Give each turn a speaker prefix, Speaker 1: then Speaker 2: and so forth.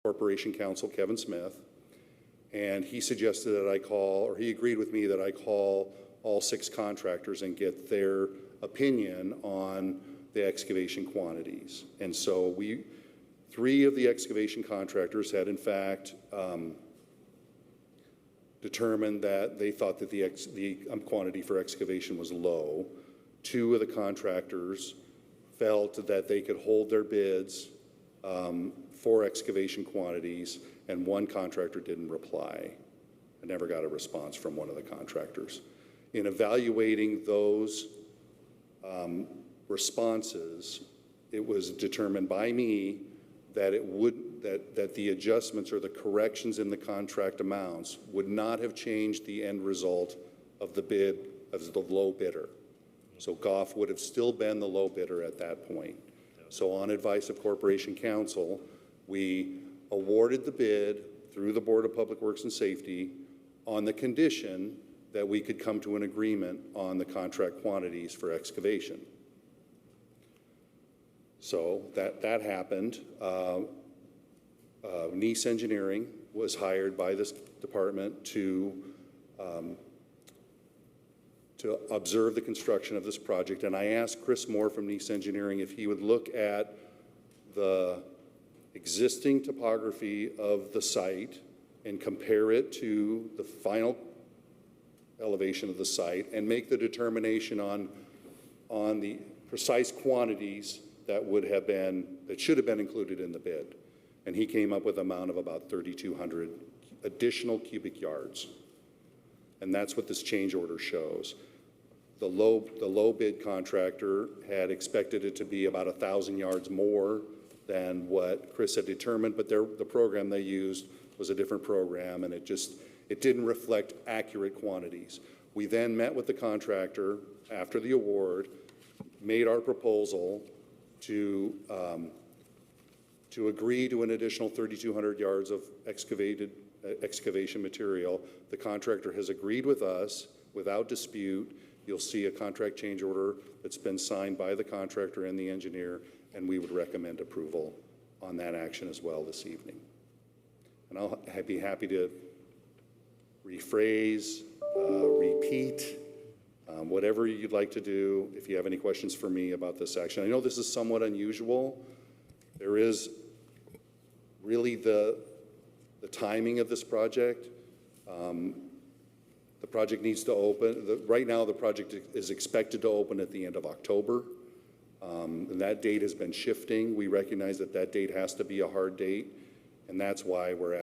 Speaker 1: Corporation Counsel, Kevin Smith, and he suggested that I call, or he agreed with me that I call all 6 contractors and get their opinion on the excavation quantities. And so 3 of the excavation contractors had in fact determined that they thought that the quantity for excavation was low. 2 of the contractors felt that they could hold their bids for excavation quantities, and 1 contractor didn't reply. I never got a response from one of the contractors. In evaluating those responses, it was determined by me that that the adjustments or the corrections in the contract amounts would not have changed the end result of the bid of the low bidder. So Goff would have still been the low bidder at that point. So on advice of Corporation Counsel, we awarded the bid through the Board of Public Works and Safety on the condition that we could come to an agreement on the contract quantities for excavation. So that happened. Nice Engineering was hired by this department to observe the construction of this project, and I asked Chris Moore from Nice Engineering if he would look at the existing topography of the site and compare it to the final elevation of the site and make the determination on the precise quantities that should have been included in the bid. And he came up with an amount of about 3,200 additional cubic yards. And that's what this change order shows. The low bid contractor had expected it to be about 1,000 yards more than what Chris had determined, but the program they used was a different program, and it didn't reflect accurate quantities. We then met with the contractor after the award, made our proposal to agree to an additional 3,200 yards of excavation material. The contractor has agreed with us without dispute. You'll see a contract change order that's been signed by the contractor and the engineer, and we would recommend approval on that action as well this evening. And I'll be happy to rephrase, repeat, whatever you'd like to do if you have any questions for me about this action. I know this is somewhat unusual. There is really the timing of this project. The project needs to open. Right now, the project is expected to open at the end of October. And that date has been shifting. We recognize that date has to be a hard date, and that's why we're